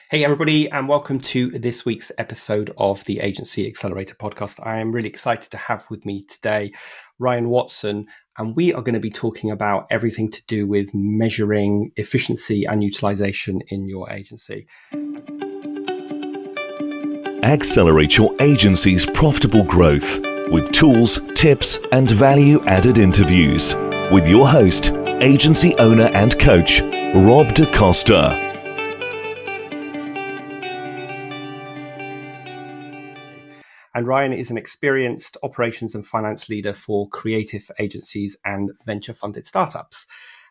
Hey, everybody, and welcome to this week's episode of the Agency Accelerator podcast. I am really excited to have with me today Ryan Watson, and we are going to be talking about everything to do with measuring efficiency and utilization in your agency. Accelerate your agency's profitable growth with tools, tips, and value-added interviews with your host, agency owner and coach, Rob DaCosta. And Ryan is an experienced operations and finance leader for creative agencies and venture-funded startups.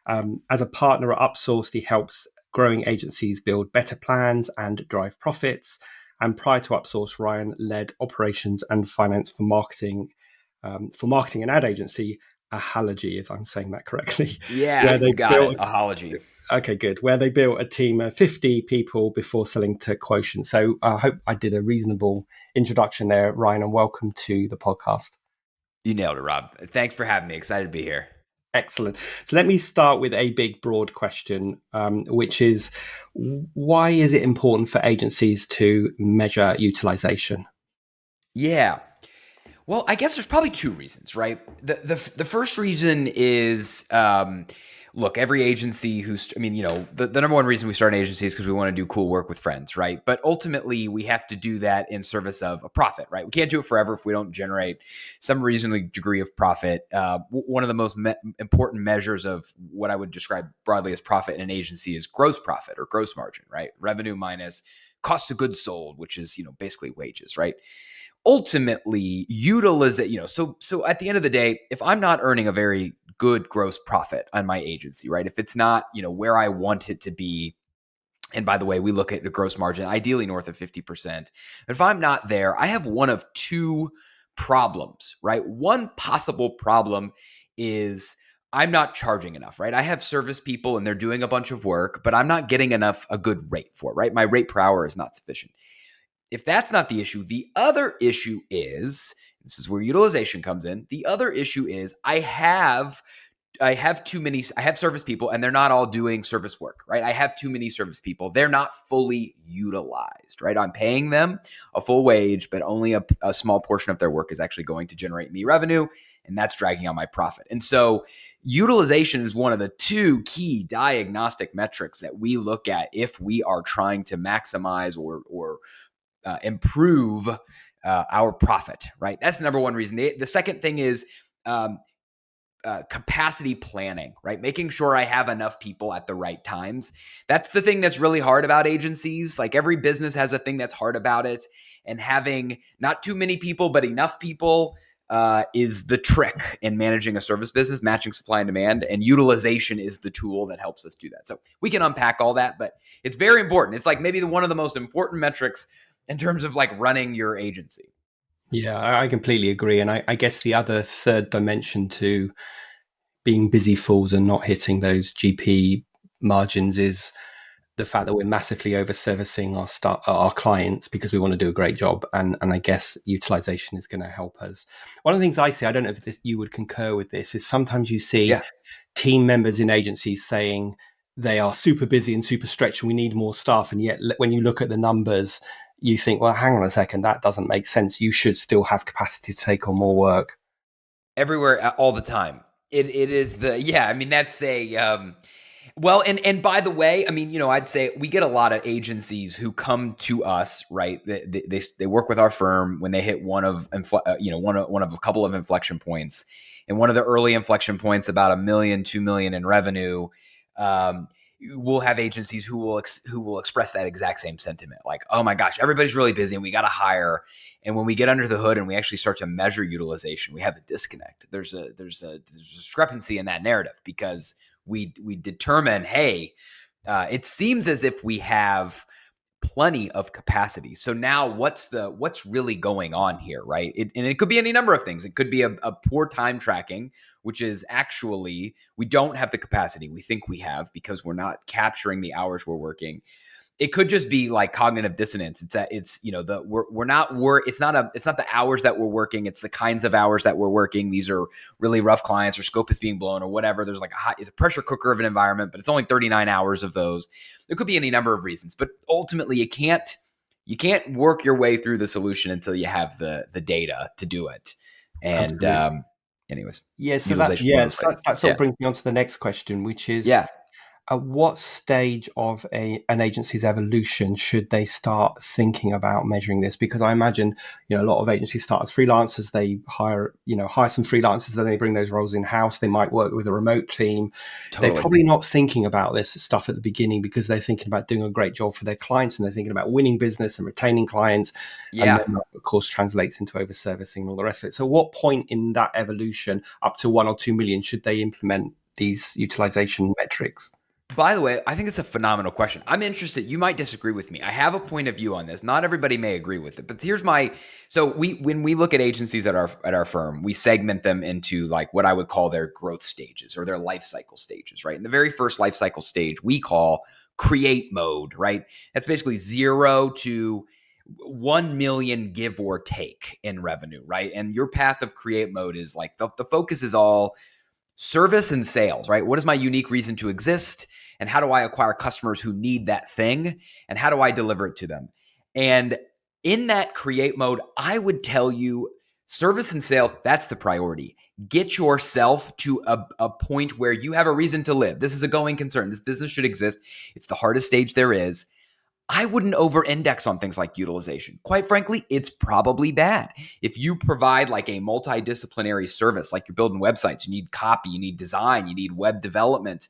As a partner at Upsourced, he helps growing agencies build better plans and drive profits. And prior to Upsourced, Ryan led operations and finance for marketing and ad agency, Ahalogy, if I'm saying that correctly. Yeah, where they you got built, it. Ahology. Okay, good. Where they built a team of 50 people before selling to Quotient. So I hope I did a reasonable introduction there, Ryan, and welcome to the podcast. You nailed it, Rob. Thanks for having me. Excited to be here. Excellent. So let me start with a big, broad question, which is, why is it important for agencies to measure utilization? Yeah. Well, I guess there's probably two reasons, right? The first reason is, look, every agency the number one reason we start an agency is because we want to do cool work with friends, right? But ultimately, we have to do that in service of a profit, right? We can't do it forever if we don't generate some reasonable degree of profit. One of the most important measures of what I would describe broadly as profit in an agency is gross profit or gross margin, right? Revenue minus cost of goods sold, which is, basically wages, right? Ultimately, utilization, so at the end of the day, if I'm not earning a very good gross profit on my agency, right? If it's not, where I want it to be, and by the way, we look at the gross margin, ideally north of 50%. If I'm not there, I have one of two problems, right? One possible problem is I'm not charging enough, right? I have service people and they're doing a bunch of work, but I'm not getting a good rate for it, right? My rate per hour is not sufficient. If that's not the issue, the other issue is, this is where utilization comes in. The other issue is I have service people and they're not all doing service work, right? I have too many service people. They're not fully utilized, right? I'm paying them a full wage, but only a small portion of their work is actually going to generate me revenue, and that's dragging on my profit. And so utilization is one of the two key diagnostic metrics that we look at if we are trying to maximize or improve our profit, right? That's the number one reason. The second thing is capacity planning, right? Making sure I have enough people at the right times. That's the thing that's really hard about agencies. Like every business has a thing that's hard about it. And having not too many people, but enough people is the trick in managing a service business, matching supply and demand. And utilization is the tool that helps us do that. So we can unpack all that, but it's very important. It's like maybe one of the most important metrics in terms of like running your agency. Yeah, I completely agree. And I guess the other third dimension to being busy fools and not hitting those GP margins is the fact that we're massively over servicing our clients because we want to do a great job. And I guess utilization is going to help us. One of the things I see, I don't know if you would concur with this, is sometimes you see team members in agencies saying they are super busy and super stretched and we need more staff. And yet when you look at the numbers, you think, well, hang on a second, that doesn't make sense. You should still have capacity to take on more work. Everywhere, all the time. It is that's well, and by the way, I'd say we get a lot of agencies who come to us, right? They work with our firm when they hit one of a couple of inflection points, and one of the early inflection points about $1 million, $2 million in revenue. We'll have agencies who will express that exact same sentiment, like, oh my gosh, everybody's really busy and we got to hire. And when we get under the hood and we actually start to measure utilization, we have a disconnect. There's a discrepancy in that narrative because we determine, hey, it seems as if we have plenty of capacity. So now what's really going on here, right? And it could be any number of things. It could be a poor time tracking, which is actually we don't have the capacity we think we have because we're not capturing the hours we're working. it could just be like cognitive dissonance. It's it's not the hours that we're working. It's the kinds of hours that we're working. These are really rough clients, or scope is being blown, or whatever. There's like it's a pressure cooker of an environment, but it's only 39 hours of those. There could be any number of reasons, but ultimately you can't work your way through the solution until you have the data to do it. And anyways, Yeah, so utilization is one of those places. that sort of brings me on to the next question, which is, Yeah. at what stage of an agency's evolution should they start thinking about measuring this? Because I imagine, a lot of agencies start as freelancers. They hire some freelancers, then they bring those roles in house. They might work with a remote team. Totally. They're probably not thinking about this stuff at the beginning because they're thinking about doing a great job for their clients, and they're thinking about winning business and retaining clients. Yeah. And then that, of course, translates into over-servicing and all the rest of it. So what point in that evolution, up to 1 or 2 million, should they implement these utilization metrics? By the way, I think it's a phenomenal question. I'm interested. You might disagree with me. I have a point of view on this. Not everybody may agree with it, but when we look at agencies at our firm, we segment them into like what I would call their growth stages or their life cycle stages, right? And the very first life cycle stage we call create mode, right? That's basically 0 to 1 million, give or take, in revenue, right? And your path of create mode is like the focus is all service and sales, right? What is my unique reason to exist? And how do I acquire customers who need that thing? And how do I deliver it to them? And in that create mode, I would tell you service and sales, that's the priority. Get yourself to a point where you have a reason to live. This is a going concern. This business should exist. It's the hardest stage there is. I wouldn't over-index on things like utilization. Quite frankly, it's probably bad. If you provide like a multidisciplinary service, like you're building websites, you need copy, you need design, you need web development,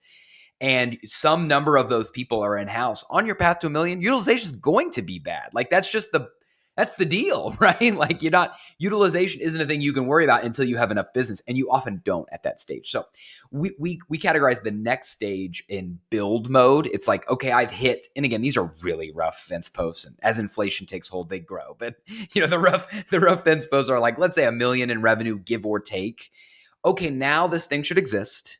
and some number of those people are in-house, on your path to 1 million, utilization is going to be bad. Like that's the deal, right? Like utilization isn't a thing you can worry about until you have enough business, and you often don't at that stage. So we categorize the next stage in build mode. It's like, okay, I've hit, and again, these are really rough fence posts, and as inflation takes hold, they grow. But the rough fence posts are like, let's say 1 million in revenue, give or take. Okay, now this thing should exist.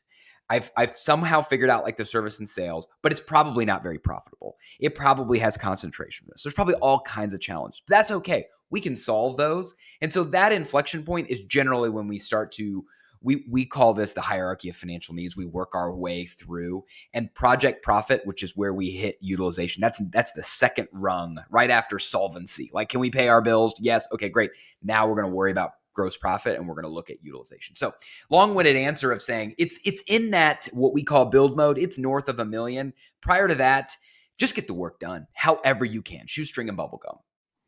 I've somehow figured out like the service and sales, but it's probably not very profitable. It probably has concentration risk. There's probably all kinds of challenges. That's okay. We can solve those. And so that inflection point is generally when we start to, we call this the hierarchy of financial needs. We work our way through, and project profit, which is where we hit utilization. That's the second rung right after solvency. Like, can we pay our bills? Yes. Okay, great. Now we're going to worry about gross profit, and we're going to look at utilization. So long-winded answer of saying it's in that what we call build mode. It's north of 1 million. Prior to that, just get the work done however you can. Shoestring and bubblegum.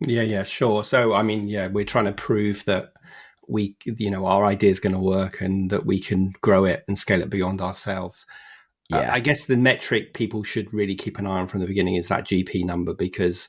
Yeah, sure. So, I mean, we're trying to prove that our idea is going to work and that we can grow it and scale it beyond ourselves. Yeah. I guess the metric people should really keep an eye on from the beginning is that GP number, because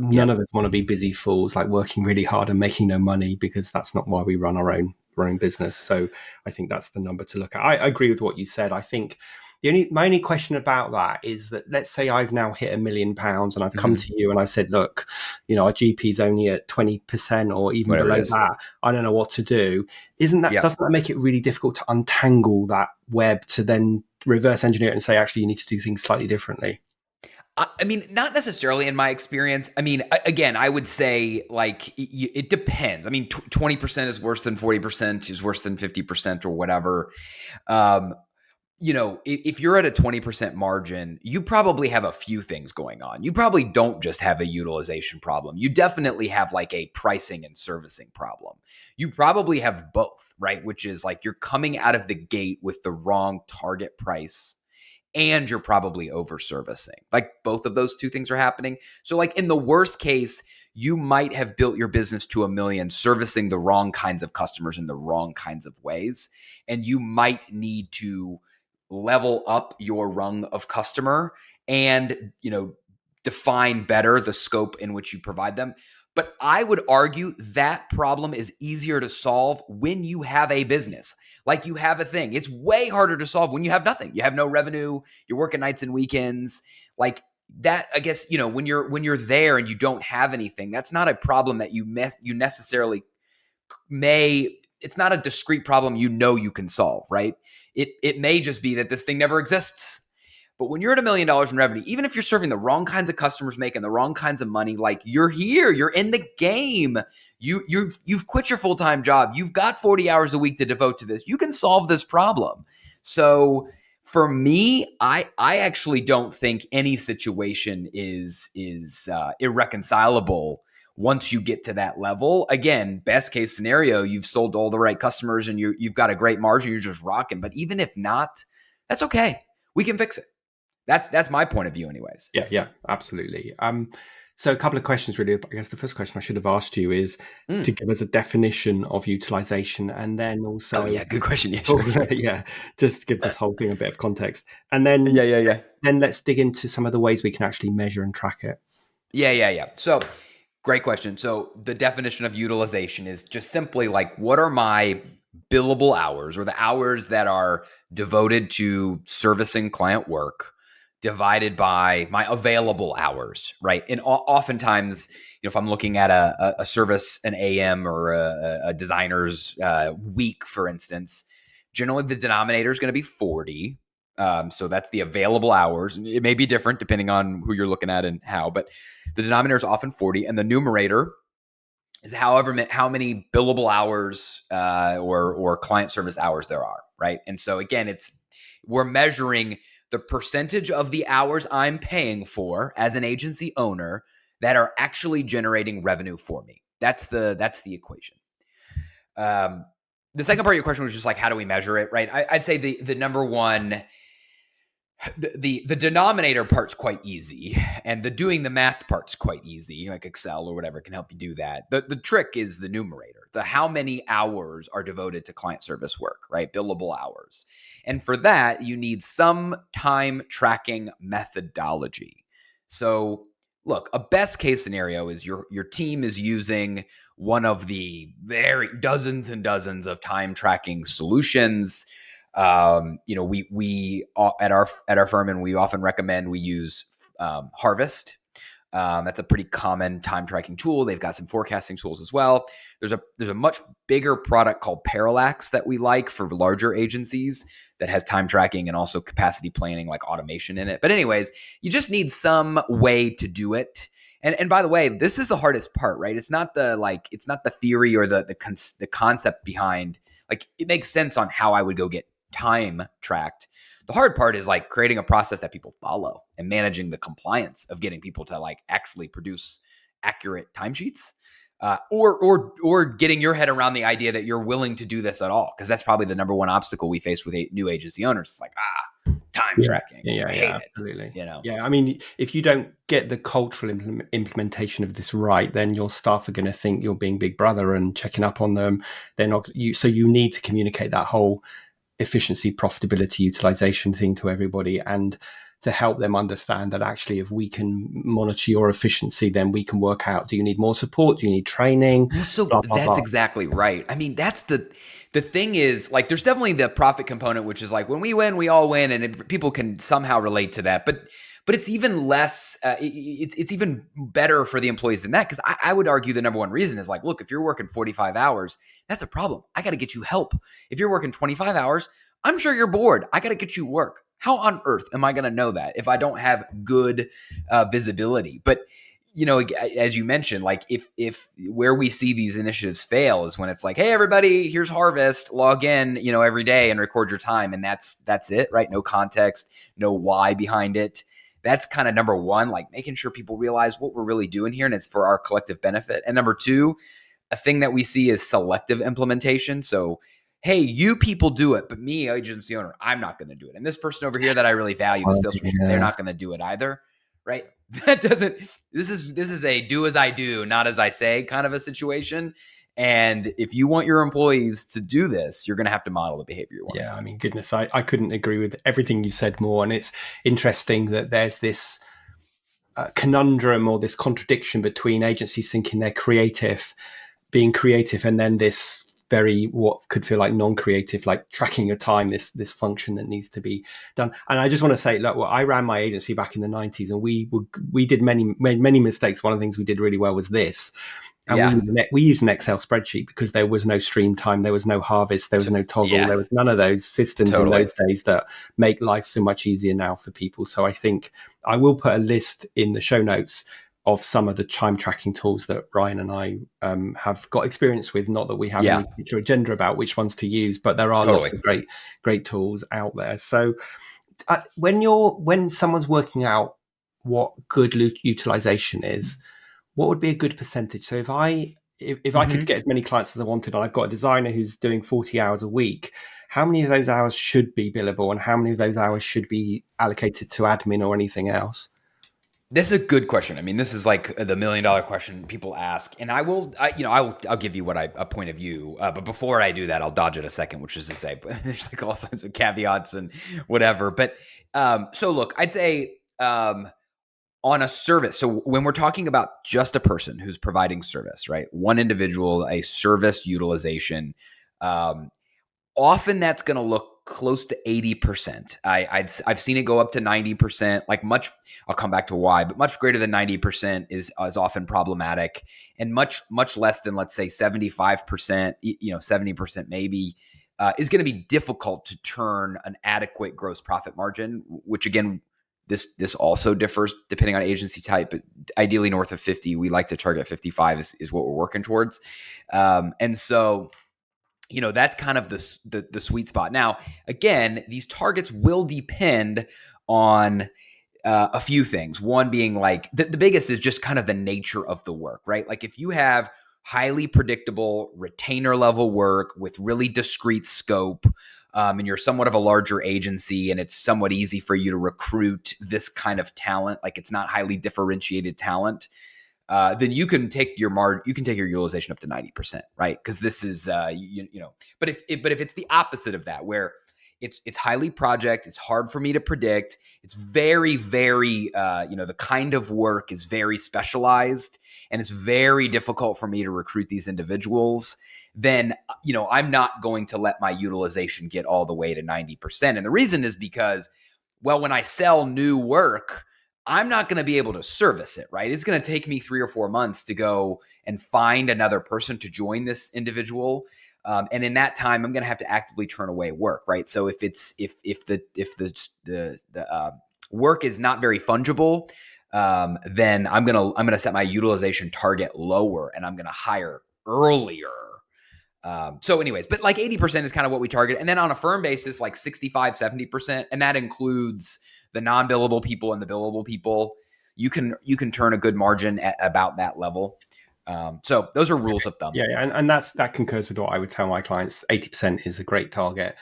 none of us want to be busy fools, like working really hard and making no money, because that's not why we run our own business. So I think that's the number to look at. I agree with what you said. I think my only question about that is that, let's say I've now hit £1 million and I've come to you and I said, look, our GP is only at 20% or even Whatever below that. I don't know what to do. Doesn't that make it really difficult to untangle that web to then reverse engineer it and say, actually, you need to do things slightly differently? I mean, not necessarily in my experience. I mean, again, I would say like it depends. I mean, 20% is worse than 40%, is worse than 50% or whatever. If you're at a 20% margin, you probably have a few things going on. You probably don't just have a utilization problem. You definitely have like a pricing and servicing problem. You probably have both, right? Which is like you're coming out of the gate with the wrong target price, and you're probably over servicing. Like both of those two things are happening. So like in the worst case, you might have built your business to 1 million servicing the wrong kinds of customers in the wrong kinds of ways. And you might need to level up your rung of customer and, define better the scope in which you provide them. But I would argue that problem is easier to solve when you have a business. Like you have a thing. It's way harder to solve when you have nothing. You have no revenue. You're working nights and weekends. Like that, I guess, when you're there and you don't have anything, that's not a problem that you necessarily may. It's not a discrete problem you can solve, right? It may just be that this thing never exists. But when you're at $1 million in revenue, even if you're serving the wrong kinds of customers, making the wrong kinds of money, like you're here, you're in the game. You've quit your full-time job. You've got 40 hours a week to devote to this. You can solve this problem. So for me, I actually don't think any situation is irreconcilable once you get to that level. Again, best case scenario, you've sold all the right customers and you've got a great margin, you're just rocking. But even if not, that's okay. We can fix it. That's my point of view anyways. Yeah, absolutely. So a couple of questions really. I guess the first question I should have asked you is to give us a definition of utilization, and then also... Oh yeah, good question. Yeah, yeah, just give this whole thing a bit of context. And then then let's dig into some of the ways we can actually measure and track it. Yeah. So great question. So the definition of utilization is just simply like, what are my billable hours, or the hours that are devoted to servicing client work, divided by my available hours, right? And oftentimes, if I'm looking at a service, an AM or a designer's week, for instance, generally the denominator is going to be 40. So that's the available hours. It may be different depending on who you're looking at and how, but the denominator is often 40, and the numerator is how many billable hours or client service hours there are, right? And so again, we're measuring the percentage of the hours I'm paying for as an agency owner that are actually generating revenue for me. That's the equation. The second part of your question was just like, how do we measure it, right? I'd say the number one, the denominator part's quite easy, and the doing the math part's quite easy, like Excel or whatever can help you do that. The trick is the numerator, the how many hours are devoted to client service work, right? Billable hours. And for that, you need some time tracking methodology. So look, a best case scenario is your team is using one of the dozens and dozens of time tracking solutions. We at our firm, and we often recommend we use Harvest. That's a pretty common time tracking tool. They've got some forecasting tools as well. There's a much bigger product called Parallax that we like for larger agencies that has time tracking and also capacity planning, like automation in it. But anyways, you just need some way to do it. And by the way, this is the hardest part, right? It's not the theory or the concept behind. Like, it makes sense on how I would go get time tracked. The hard part is like creating a process that people follow and managing the compliance of getting people to like actually produce accurate timesheets, or getting your head around the idea that you're willing to do this at all. Cause that's probably the number one obstacle we face with new agency owners. It's like, time tracking. Yeah, absolutely. It, Yeah. I mean, if you don't get the cultural implementation of this right, then your staff are going to think you're being big brother and checking up on them. They're not so you need to communicate that whole efficiency, profitability, utilization thing to everybody, and to help them understand that actually if we can monitor your efficiency, then we can work out, do you need more support? Do you need training? So blah, blah, that's blah. exactly right. I mean, that's the thing is, like, there's definitely the profit component, which is like when we win, we all win, and people can somehow relate to that. But it's even less, it's even better for the employees than that. Because I would argue the number one reason is like, look, if you're working 45 hours, that's a problem. I got to get you help. If you're working 25 hours, I'm sure you're bored. I got to get you work. How on earth am I going to know that if I don't have good visibility? But, as you mentioned, like if where we see these initiatives fail is when it's like, hey, everybody, here's Harvest, log in, every day and record your time. And that's it, right? No context, no why behind it. That's kind of number one, like making sure people realize what we're really doing here and it's for our collective benefit. And number two, a thing that we see is selective implementation. So, hey, you people do it, but me, agency owner, I'm not going to do it. And this person over here that I really value, the salesperson, they're not going to do it either, right? This is a do as I do, not as I say kind of a situation. And if you want your employees to do this, you're going to have to model the behavior you want. Yeah, I mean, goodness, I couldn't agree with everything you said more. And it's interesting that there's this conundrum or this contradiction between agencies thinking they're being creative, and then this very what could feel like non-creative, like tracking your time, this function that needs to be done. And I just want to say, look, I ran my agency back in the 90s, and we did made many mistakes. One of the things we did really well was this. And Yeah. we used an Excel spreadsheet because there was no stream time, there was no harvest, there was no toggle, Yeah. there was none of those systems in Totally. those days that make life so much easier now for people. So I think I will put a list in the show notes of some of the time tracking tools that Ryan and I have got experience with. Not that we have Yeah. any particular agenda about which ones to use, but there are lots Totally. of great tools out there. So when someone's working out what good utilization is, what would be a good percentage? So if I could Mhm. get as many clients as I wanted, and I've got a designer who's doing 40 hours a week, how many of those hours should be billable, and how many of those hours should be allocated to admin or anything else? That's a good question. I mean, this is like the $1 million question people ask, and I'll give you a point of view. But before I do that, I'll dodge it a second, which is to say, there's like all sorts of caveats and whatever. But so look, I'd say on a service. So when we're talking about just a person who's providing service, right? One individual, a service utilization. Um, Often that's going to look close to 80%. I've seen it go up to 90%. Like much, I'll come back to why, but much greater than 90% is often problematic, and much less than, let's say, 75%, 70% maybe, is going to be difficult to turn an adequate gross profit margin. Which again, this also differs depending on agency type, but ideally north of 50. We like to target 55 is what we're working towards, and so that's kind of the sweet spot. Now, again, these targets will depend on a few things. One being like the biggest is just kind of the nature of the work, right? Like if you have highly predictable retainer level work with really discrete scope, and you're somewhat of a larger agency, and it's somewhat easy for you to recruit this kind of talent, like it's not highly differentiated talent, then you can take your utilization up to 90%, right? Because this is But if it's the opposite of that, where it's highly project, it's hard for me to predict, it's very very the kind of work is very specialized, and it's very difficult for me to recruit these individuals, then I'm not going to let my utilization get all the way to 90%. And the reason is because, well, when I sell new work, I'm not going to be able to service it, right? It's going to take me 3 or 4 months to go and find another person to join this individual. And in that time, I'm going to have to actively turn away work, right? So if the work is not very fungible, then I'm gonna set my utilization target lower, and I'm gonna hire earlier. So anyways, but like 80% is kind of what we target. And then on a firm basis, like 65, 70%, and that includes the non-billable people and the billable people. You can turn a good margin at about that level. So those are rules of thumb. Yeah, and that concurs with what I would tell my clients. 80% is a great target.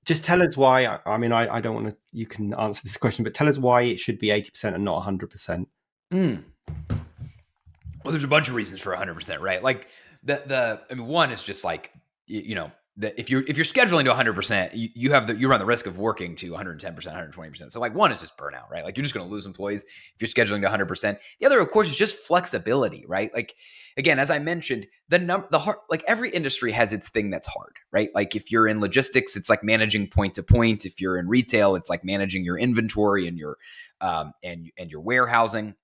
Just tell us why. I mean, I don't want to. You can answer this question, but tell us why it should be 80% and not 100%. Mm. Well, there's a bunch of reasons for 100%, right? Like one is just like, that if you're scheduling to 100%, you run the risk of working to 110%, 120%. So like one is just burnout, right? Like you're just going to lose employees if you're scheduling to 100%. The other, of course, is just flexibility, right? Like again, as I mentioned, the hard, like every industry has its thing that's hard, right? Like if you're in logistics, it's like managing point to point. If you're in retail, it's like managing your inventory and your and your warehousing.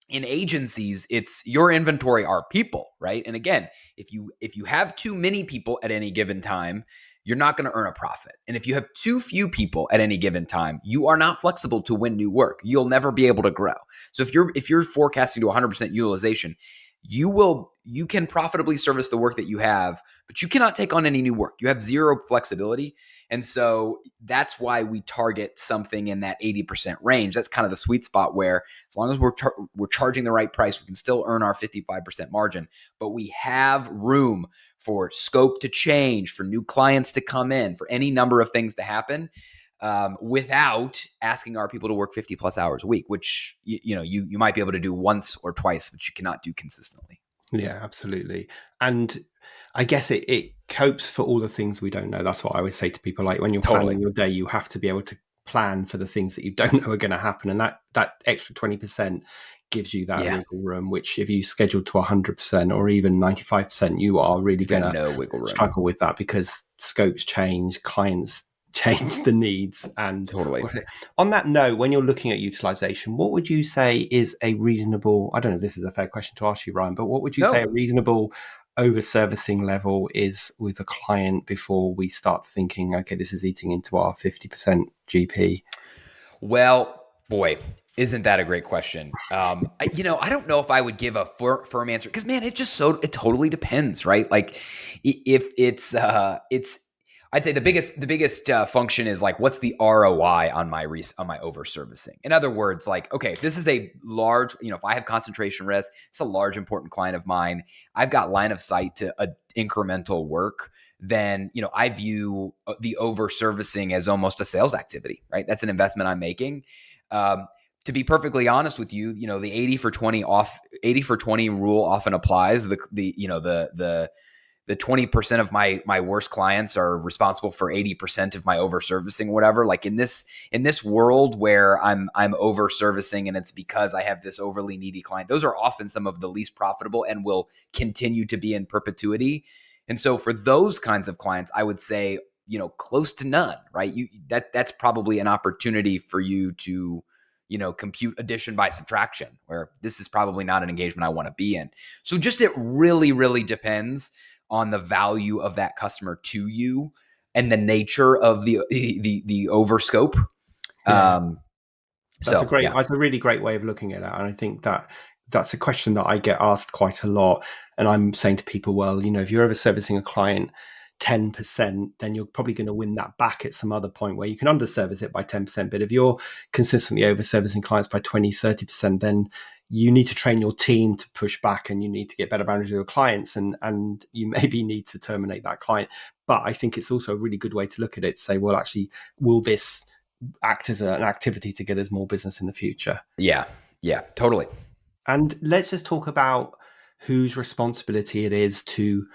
In agencies, it's your inventory are people, right? And again, if you have too many people at any given time, you're not going to earn a profit. And if you have too few people at any given time, you are not flexible to win new work. You'll never be able to grow. So if you're forecasting to 100% utilization, you can profitably service the work that you have, but you cannot take on any new work. You have zero flexibility. And so that's why we target something in that 80% range. That's kind of the sweet spot where as long as we're charging the right price, we can still earn our 55% margin, but we have room for scope to change, for new clients to come in, for any number of things to happen, without asking our people to work 50 plus hours a week, which you might be able to do once or twice, but you cannot do consistently. Yeah, absolutely. And I guess it copes for all the things we don't know. That's what I always say to people. Like when you're Totally. planning your day, you have to be able to plan for the things that you don't know are going to happen. And that extra 20% gives you that wiggle room, which if you schedule to 100% or even 95%, you are really going to no wiggle room. struggle with that because scopes change, clients change the needs. And Totally. on that note, when you're looking at utilization, what would you say is a reasonable, I don't know if this is a fair question to ask you, Ryan, but what would you say No. a reasonable over servicing level is with a client before we start thinking, okay, this is eating into our 50% GP? Well, boy, isn't that a great question? I don't know if I would give a firm answer because, man, it totally depends, right? Like, if I'd say the biggest function is like, what's the ROI on my over servicing? In other words, like, okay, if this is a large, if I have concentration risk, it's a large important client of mine. I've got line of sight to a incremental work. Then I view the over servicing as almost a sales activity, right? That's an investment I'm making. To be perfectly honest with you, the 80 for 20 rule often applies. The 20% of my worst clients are responsible for 80% of my over servicing, whatever. Like in this world where I'm over servicing and it's because I have this overly needy client, those are often some of the least profitable and will continue to be in perpetuity. And so for those kinds of clients, I would say, close to none, right? That's probably an opportunity for you to, compute addition by subtraction, where this is probably not an engagement I want to be in. So just, it really, really depends on the value of that customer to you and the nature of the over scope. Yeah. That's So yeah. that's a really great way of looking at it. And I think that that's a question that I get asked quite a lot. And I'm saying to people, well, if you're ever servicing a client 10%, then you're probably going to win that back at some other point where you can underservice it by 10%. But if you're consistently over servicing clients by 20, 30%, then you need to train your team to push back and you need to get better boundaries with your clients and you maybe need to terminate that client. But I think it's also a really good way to look at it, to say, well, actually, will this act as an activity to get us more business in the future? Yeah. Yeah, totally. And let's just talk about whose responsibility it is to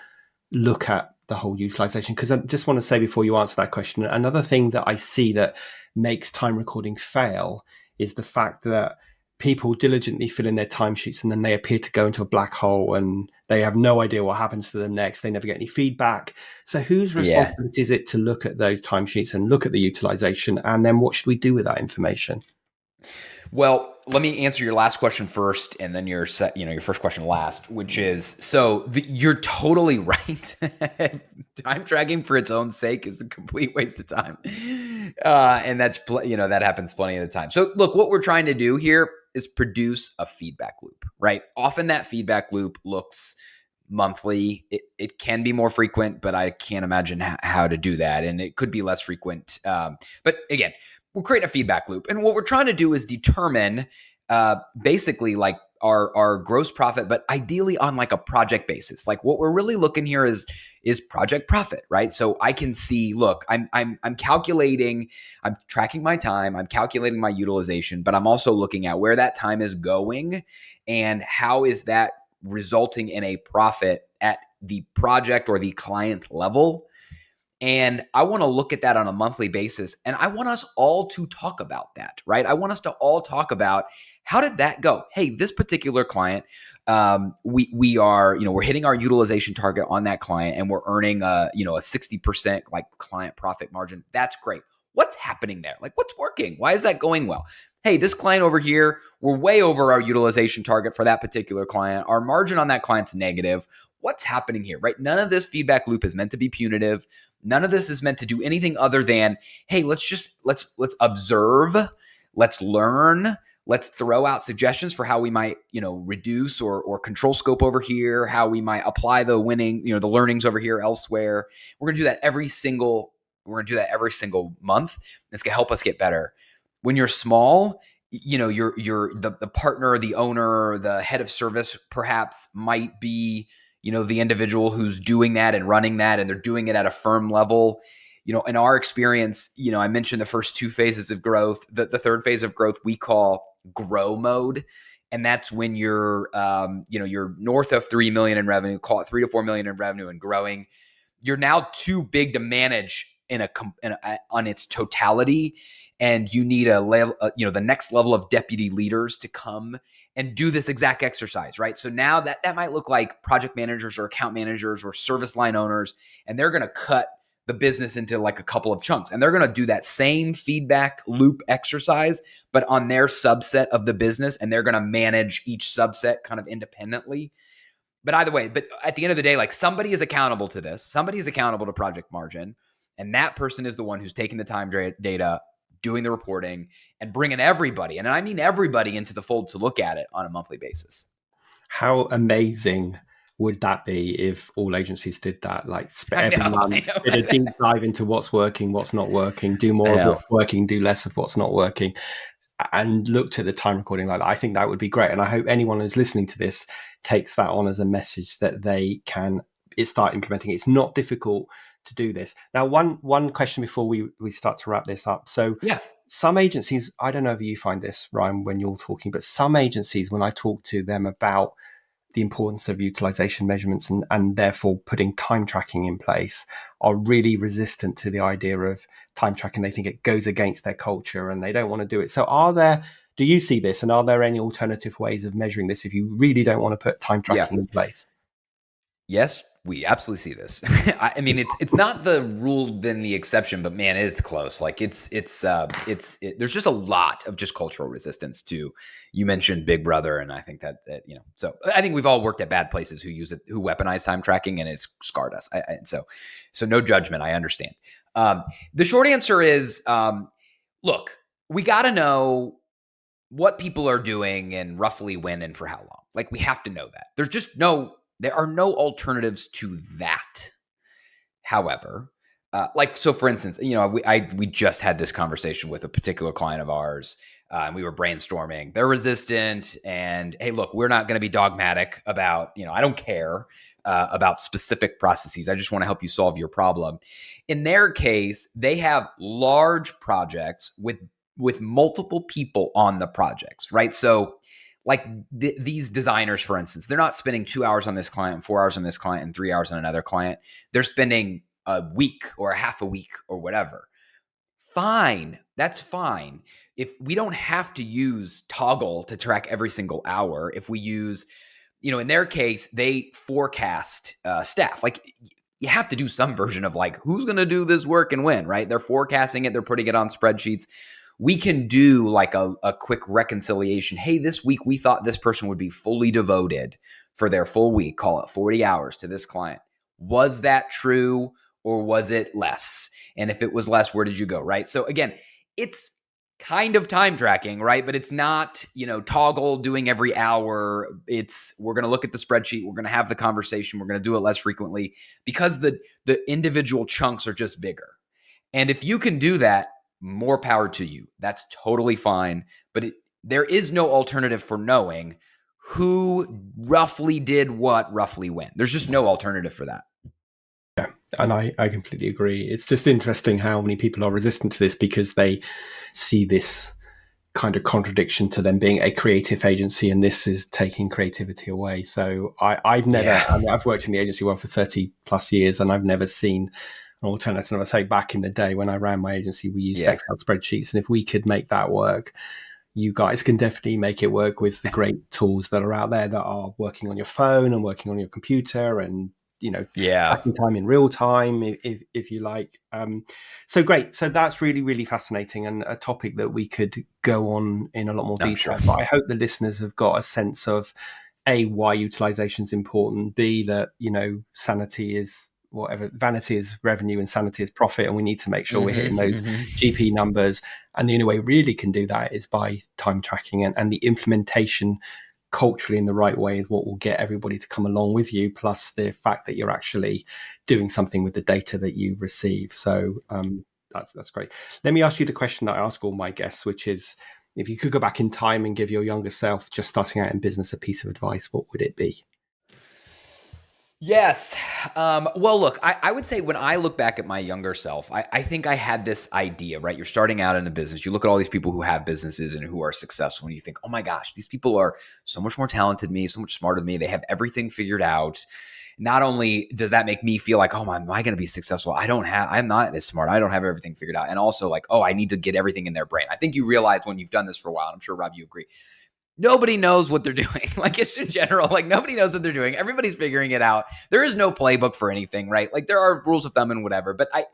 look at the whole utilization. Because I just want to say before you answer that question, another thing that I see that makes time recording fail is the fact that people diligently fill in their timesheets and then they appear to go into a black hole and they have no idea what happens to them next. They never get any feedback. So whose Yeah. responsibility is it to look at those timesheets and look at the utilization? And then what should we do with that information? Well, let me answer your last question first, and then your first question last, which is, you're totally right. Time tracking for its own sake is a complete waste of time, and that happens plenty of the time. So, look, what we're trying to do here is produce a feedback loop, right? Often that feedback loop looks monthly. It can be more frequent, but I can't imagine how to do that, and it could be less frequent. But again, we're creating a feedback loop. And what we're trying to do is determine basically like our gross profit, but ideally on like a project basis. Like what we're really looking here is project profit, right? So I can see, look, I'm calculating, I'm tracking my time, I'm calculating my utilization, but I'm also looking at where that time is going and how is that resulting in a profit at the project or the client level. And I want to look at that on a monthly basis. And I want us all to talk about that, right? I want us to all talk about, how did that go? Hey, this particular client, we are, we're hitting our utilization target on that client and we're earning a 60% like client profit margin. That's great. What's happening there? Like, what's working? Why is that going well? Hey, this client over here, we're way over our utilization target for that particular client. Our margin on that client's negative. What's happening here, right? None of this feedback loop is meant to be punitive. None of this is meant to do anything other than, hey, let's observe, let's learn, let's throw out suggestions for how we might, reduce or control scope over here, how we might apply the the learnings over here elsewhere. We're going to do that every single month. It's going to help us get better. When you're small, you're the partner, the owner, the head of service perhaps might be the individual who's doing that and running that, and they're doing it at a firm level. In our experience, I mentioned the first two phases of growth. The third phase of growth we call grow mode. And that's when you're north of 3 million in revenue, call it 3 to 4 million in revenue and growing. You're now too big to manage on its totality. And you need the next level of deputy leaders to come and do this exact exercise, right? So now that might look like project managers or account managers or service line owners, and they're going to cut the business into like a couple of chunks. And they're going to do that same feedback loop exercise, but on their subset of the business. And they're going to manage each subset kind of independently. But either way, but at the end of the day, like somebody is accountable to this. Somebody is accountable to project margin. And that person is the one who's taking the time data, doing the reporting, and bringing everybody, and I mean everybody, into the fold to look at it on a monthly basis. How amazing would that be if all agencies did that? Like every month, did a deep dive into what's working, what's not working, do more of what's working, do less of what's not working, and looked at the time recording like that. I think that would be great. And I hope anyone who's listening to this takes that on as a message that they can start implementing. It's not difficult to do this. Now, one question before we start to wrap this up. So some agencies, I don't know if you find this, Ryan, when you're talking, but some agencies, when I talk to them about the importance of utilization measurements and therefore putting time tracking in place, are really resistant to the idea of time tracking. They think it goes against their culture and they don't want to do it. So do you see this, and are there any alternative ways of measuring this if you really don't want to put time tracking in place? Yes, we absolutely see this. I mean, it's not the rule then the exception, but man, it's close. Like there's just a lot of just cultural resistance to. You mentioned Big Brother, and I think that so I think we've all worked at bad places who weaponize time tracking, and it's scarred us. So no judgment. I understand. The short answer is, look, we got to know what people are doing and roughly when and for how long. Like we have to know that. There are no alternatives to that. However, so for instance, we just had this conversation with a particular client of ours, and we were brainstorming. They're resistant, and hey, look, we're not going to be dogmatic about, I don't care about specific processes. I just want to help you solve your problem. In their case, they have large projects with multiple people on the projects, right? So like these designers, for instance, they're not spending 2 hours on this client, 4 hours on this client, and 3 hours on another client. They're spending a week or a half a week or whatever. Fine. That's fine. If we don't have to use Toggle to track every single hour, if we use, in their case, they forecast staff. Like you have to do some version of like, who's going to do this work and when, right? They're forecasting it. They're putting it on spreadsheets. We can do like a quick reconciliation. Hey, this week we thought this person would be fully devoted for their full week, call it 40 hours to this client. Was that true or was it less? And if it was less, where did you go, right? So again, it's kind of time tracking, right? But it's not, Toggle doing every hour. We're going to look at the spreadsheet. We're going to have the conversation. We're going to do it less frequently because the individual chunks are just bigger. And if you can do that, more power to you. That's totally fine. But there is no alternative for knowing who roughly did what roughly when. There's just no alternative for that. Yeah, and I completely agree. It's just interesting how many people are resistant to this because they see this kind of contradiction to them being a creative agency, and this is taking creativity away. So I've never, I've worked in the agency world for 30 plus years, and I've never seen an alternative. I say back in the day when I ran my agency, we used Excel spreadsheets, and if we could make that work, you guys can definitely make it work with the great tools that are out there that are working on your phone and working on your computer and tracking time in real time if you like. So great. So that's really, really fascinating and a topic that we could go on in a lot more detail. Sure. But I hope the listeners have got a sense of A, why utilization is important, B, that sanity is whatever, vanity is revenue and sanity is profit, and we need to make sure we're hitting those GP numbers. And the only way we really can do that is by time tracking, and the implementation culturally in the right way is what will get everybody to come along with you, plus the fact that you're actually doing something with the data that you receive. So that's great. Let me ask you the question that I ask all my guests, which is, if you could go back in time and give your younger self just starting out in business a piece of advice, what would it be? Yes. Well, look, I would say when I look back at my younger self, I think I had this idea, right? You're starting out in a business. You look at all these people who have businesses and who are successful, and you think, oh my gosh, these people are so much more talented than me, so much smarter than me. They have everything figured out. Not only does that make me feel like, oh, am I going to be successful? I'm not as smart. I don't have everything figured out. And also like, oh, I need to get everything in their brain. I think you realize when you've done this for a while, and I'm sure, Rob, you agree, nobody knows what they're doing. Like, it's in general, like, nobody knows what they're doing. Everybody's figuring it out. There is no playbook for anything, right? Like, there are rules of thumb and whatever. But I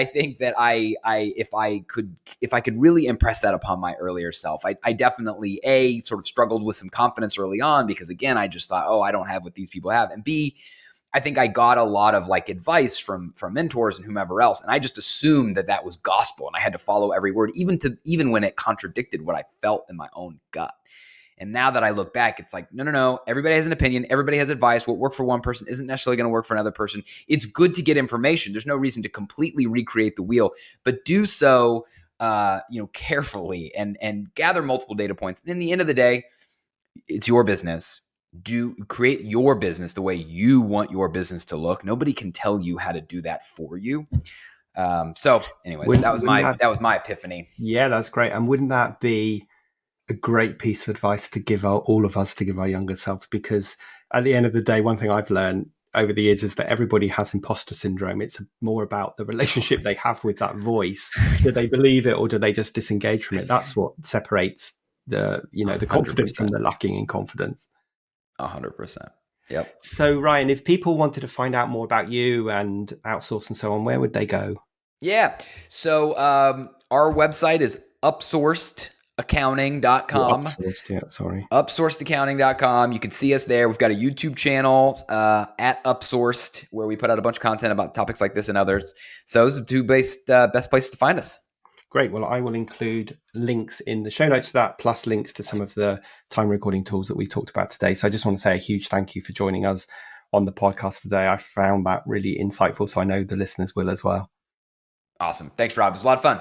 think that if I could really impress that upon my earlier self, I definitely sort of struggled with some confidence early on, because again, I just thought, oh, I don't have what these people have. And B, I think I got a lot of like advice from mentors and whomever else, and I just assumed that was gospel, and I had to follow every word, even when it contradicted what I felt in my own gut. And now that I look back, it's like, no. Everybody has an opinion. Everybody has advice. What worked for one person isn't necessarily going to work for another person. It's good to get information. There's no reason to completely recreate the wheel, but do so, carefully and gather multiple data points. And in the end of the day, it's your business. Create your business the way you want your business to look. Nobody can tell you how to do that for you. So anyways, that was my epiphany. Yeah, that's great. And wouldn't that be a great piece of advice to give all of us to give our younger selves? Because at the end of the day, one thing I've learned over the years is that everybody has imposter syndrome. It's more about the relationship they have with that voice. Do they believe it, or do they just disengage from it? That's what separates the confident 100%. from the lacking in confidence. 100%. Yep. So Ryan, if people wanted to find out more about you and Outsource and so on, where would they go? Yeah. So our website is upsourcedaccounting.com. Upsourced, yeah, sorry. Upsourcedaccounting.com. You can see us there. We've got a YouTube channel at Upsourced, where we put out a bunch of content about topics like this and others. So those are the two best places to find us. Great. Well, I will include links in the show notes to that, plus links to some of the time recording tools that we talked about today. So I just want to say a huge thank you for joining us on the podcast today. I found that really insightful, so I know the listeners will as well. Awesome. Thanks, Rob. It was a lot of fun.